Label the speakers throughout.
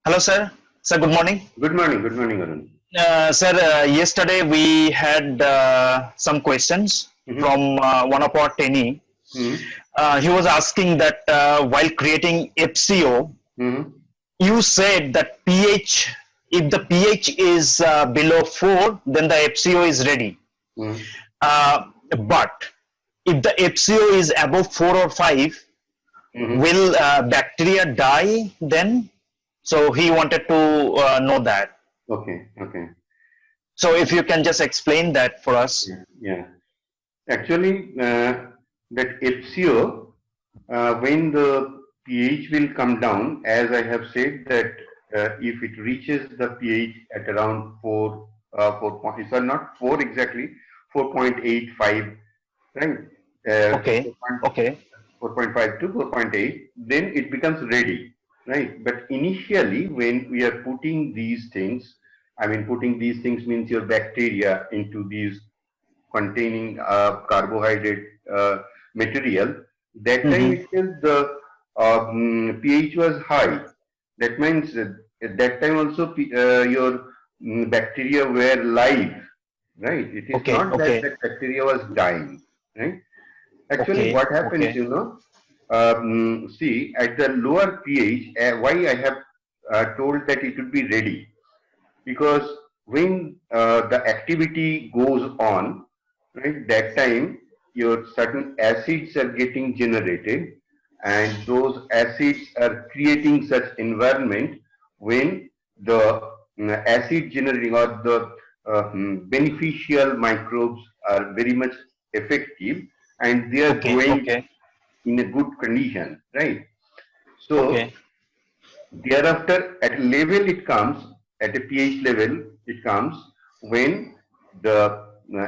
Speaker 1: Hello, sir. Sir, good morning.
Speaker 2: Good morning, Arun.
Speaker 1: Sir, yesterday we had some questions
Speaker 2: Mm-hmm.
Speaker 1: from one of our trainee.
Speaker 2: Mm-hmm.
Speaker 1: He was asking that while creating FCO,
Speaker 2: Mm-hmm.
Speaker 1: you said that pH, if the pH is below 4, then the FCO is ready.
Speaker 2: Mm-hmm.
Speaker 1: But if the FCO is above 4 or 5,
Speaker 2: Mm-hmm.
Speaker 1: will bacteria die then? So he wanted to know that.
Speaker 2: Okay, okay.
Speaker 1: So if you can just explain that for us.
Speaker 2: Yeah, yeah. Actually, that FCO, when the pH will come down, as I have said that if it reaches the pH at around 4, 4 point, sorry, not 4 exactly, 4.85, right?
Speaker 1: Okay. Okay.
Speaker 2: 4.5 to 4.8, then it becomes ready, right? But initially, when we are putting these things, I mean, putting these things means your bacteria into these containing carbohydrate material, that time
Speaker 1: Mm-hmm.
Speaker 2: itself the pH was high. That means at that time also your bacteria were live, right? It is
Speaker 1: Okay.
Speaker 2: not that
Speaker 1: Okay.
Speaker 2: that bacteria was dying, right? Actually,
Speaker 1: Okay.
Speaker 2: what happens,
Speaker 1: Okay.
Speaker 2: see, at the lower pH, why I have told that it would be ready? Because when the activity goes on, right, that time your certain acids are getting generated, and those acids are creating such environment when the acid generating or the beneficial microbes are very much effective and they are
Speaker 1: Okay.
Speaker 2: growing
Speaker 1: Okay.
Speaker 2: in a good condition, right? So
Speaker 1: Okay.
Speaker 2: thereafter, at a level it comes, at a pH level, it comes when the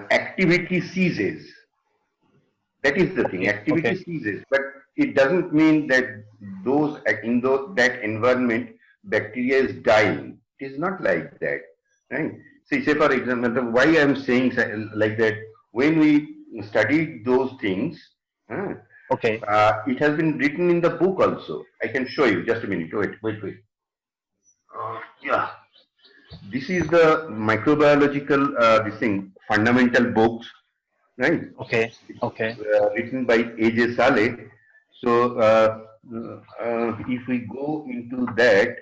Speaker 2: activity ceases. That is the thing.
Speaker 1: Okay.
Speaker 2: Activity
Speaker 1: Okay.
Speaker 2: ceases, but it doesn't mean that those in that environment bacteria is dying. It is not like that, right? See, say for example, why I am saying like that. When we studied those things, uh,
Speaker 1: Okay.
Speaker 2: it has been written in the book also. I can show you. Just a minute. Wait. Yeah, this is the microbiological this thing fundamental books, right?
Speaker 1: Okay.
Speaker 2: It's
Speaker 1: Okay.
Speaker 2: written by A.J. Saleh. So if we go into that,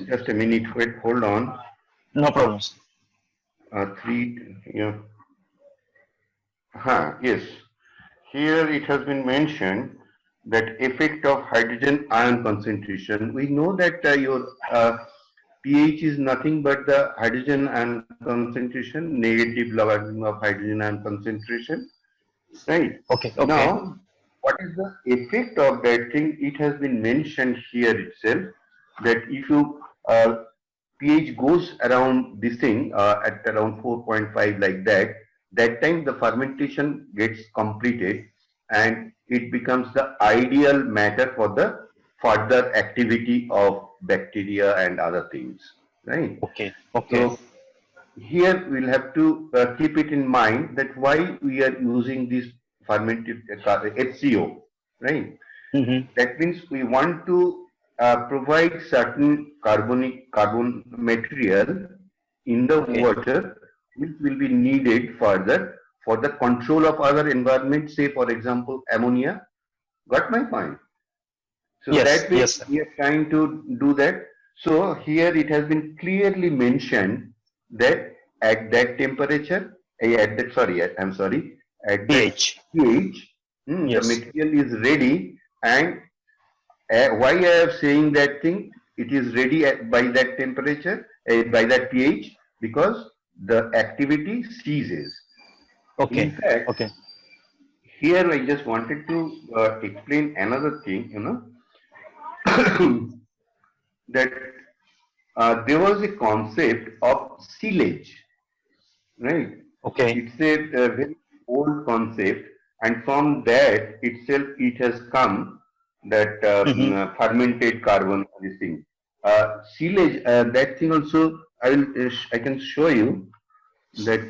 Speaker 2: just a minute. Wait, hold on.
Speaker 1: No problems.
Speaker 2: Three. Yeah. Yes. Here it has been mentioned that effect of hydrogen ion concentration. We know that your pH is nothing but the hydrogen ion concentration, negative logarithm of hydrogen ion concentration, right?
Speaker 1: Okay. Okay.
Speaker 2: Now, what is the effect of that thing? It has been mentioned here itself that if you pH goes around this thing at around 4.5 like that, that time the fermentation gets completed and it becomes the ideal matter for the further activity of bacteria and other things, right?
Speaker 1: Okay. Okay.
Speaker 2: So here we'll have to keep it in mind that why we are using this fermented HCO, right?
Speaker 1: Mm-hmm.
Speaker 2: That means we want to provide certain carbon material in the
Speaker 1: Okay.
Speaker 2: water which will be needed further for the control of other environments, say for example ammonia. Got my point? So
Speaker 1: Yes.
Speaker 2: that way
Speaker 1: Yes, sir.
Speaker 2: we are trying to do that. So here it has been clearly mentioned that at that temperature, at that sorry, I'm sorry, at that
Speaker 1: pH.
Speaker 2: pH, the
Speaker 1: Yes.
Speaker 2: material is ready. And why I am saying that thing, it is ready by that temperature, by that pH, because the activity ceases. In
Speaker 1: Okay.
Speaker 2: fact,
Speaker 1: Okay.
Speaker 2: here I just wanted to explain another thing, that there was a concept of silage, right?
Speaker 1: Okay.
Speaker 2: It's a very old concept, and from that itself it has come that
Speaker 1: Mm-hmm.
Speaker 2: fermented carbon. This thing, silage. That thing also, I can show you that.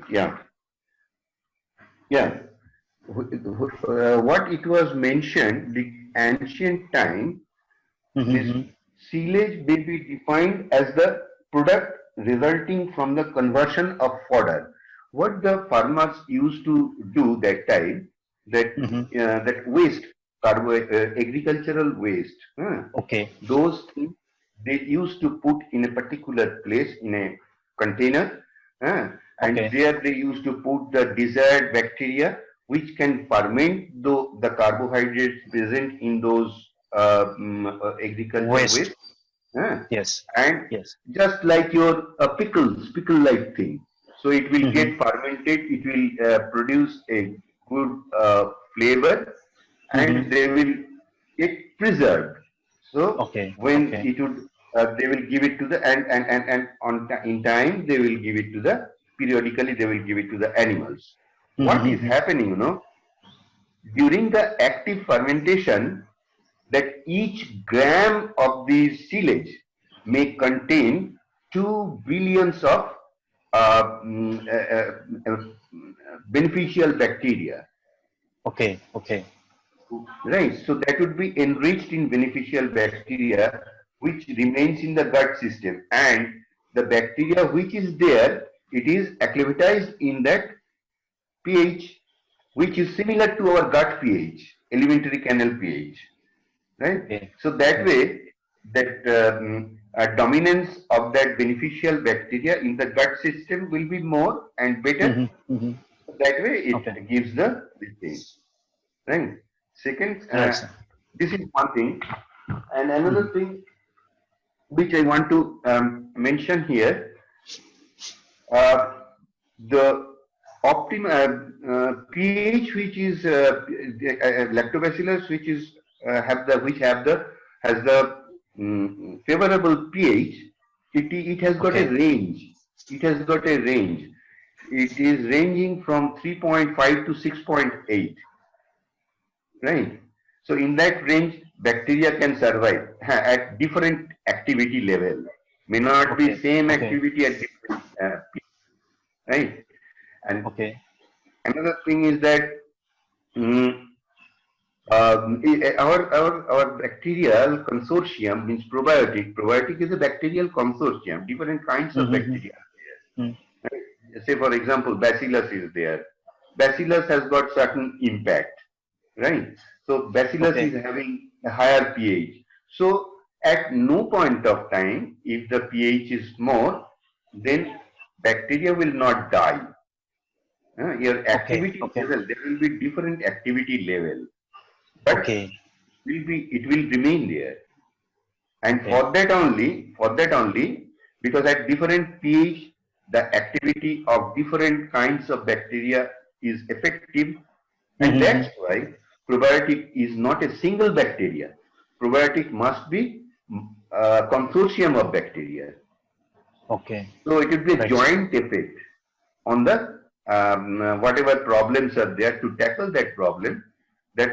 Speaker 2: Yeah, yeah. What it was mentioned, the ancient time. This
Speaker 1: Mhm.
Speaker 2: silage may be defined as the product resulting from the conversion of fodder. What the farmers used to do that time, that
Speaker 1: Mhm.
Speaker 2: that waste, agricultural waste,
Speaker 1: Okay.
Speaker 2: those things they used to put in a particular place in a container, uh, and
Speaker 1: Okay.
Speaker 2: there they used to put the desired bacteria which can ferment the carbohydrates present in those agriculture
Speaker 1: Waste.
Speaker 2: waste, uh,
Speaker 1: Yes.
Speaker 2: and
Speaker 1: Yes.
Speaker 2: just like your pickle like thing. So it will
Speaker 1: Mhm.
Speaker 2: get fermented, it will produce a good flavor,
Speaker 1: Mhm.
Speaker 2: and they will get preserved. So
Speaker 1: Okay.
Speaker 2: when
Speaker 1: Okay.
Speaker 2: it would, they will give it to the and in time they will give it to the periodically they will give it to the animals. What is
Speaker 1: Mhm.
Speaker 2: happening, during the active fermentation, that each gram of the silage may contain 2 billions of uh, mm, uh, uh, uh, beneficial bacteria.
Speaker 1: Okay. Okay.
Speaker 2: Right. So that would be enriched in beneficial bacteria which remains in the gut system. And the bacteria which is there, it is acclimatized in that pH which is similar to our gut pH, alimentary canal pH. Right.
Speaker 1: Okay.
Speaker 2: So that
Speaker 1: Yes.
Speaker 2: way, that dominance of that beneficial bacteria in the gut system will be more and better.
Speaker 1: Mhm. Mhm.
Speaker 2: That way,
Speaker 1: Okay.
Speaker 2: it gives the this thing. Right. Second,
Speaker 1: Right, sir.
Speaker 2: this is one thing, and another
Speaker 1: Mhm.
Speaker 2: thing which I want to mention here, uh, the pH which is lactobacillus which is has the favorable pH. It has got a
Speaker 1: Okay.
Speaker 2: range. It has got a range. It is ranging from 3.5 to 6.8. Right. So in that range, bacteria can survive at different activity level. May not be
Speaker 1: Okay.
Speaker 2: same
Speaker 1: Okay.
Speaker 2: activity at different right. And
Speaker 1: Okay.
Speaker 2: another thing is that mm, our bacterial consortium means probiotic. Probiotic is a bacterial consortium. Different kinds of
Speaker 1: Mhm.
Speaker 2: bacteria.
Speaker 1: Mhm.
Speaker 2: Right? Say for example, Bacillus is there. Bacillus has got certain impact, right? So Bacillus
Speaker 1: Okay.
Speaker 2: is having a higher pH. So at no point of time, if the pH is more, then bacteria will not die. Your
Speaker 1: Okay.
Speaker 2: activity
Speaker 1: Okay.
Speaker 2: level, there will be different activity level, but
Speaker 1: Okay.
Speaker 2: it will remain there. And
Speaker 1: Okay.
Speaker 2: for that only, because at different pH, the activity of different kinds of bacteria is effective, and that's
Speaker 1: Mhm.
Speaker 2: why probiotic is not a single bacteria. Probiotic must be a consortium of bacteria.
Speaker 1: Okay.
Speaker 2: So it will be a
Speaker 1: Right, sir.
Speaker 2: joint effect on the whatever problems are there to tackle that problem. That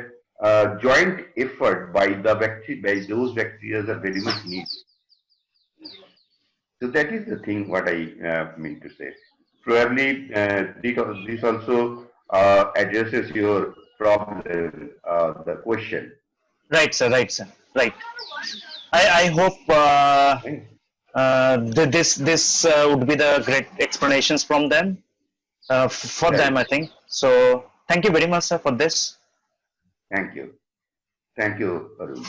Speaker 2: joint effort by by those bacteria are very much needed. So that is the thing what I mean to say. Probably this also addresses your problem, the question.
Speaker 1: Right, sir. Right, sir. Right. I hope
Speaker 2: Right?
Speaker 1: this would be the great explanations from them for them,
Speaker 2: Right.
Speaker 1: I think. So thank you very much, sir, for this.
Speaker 2: Thank you. Thank you, Arun.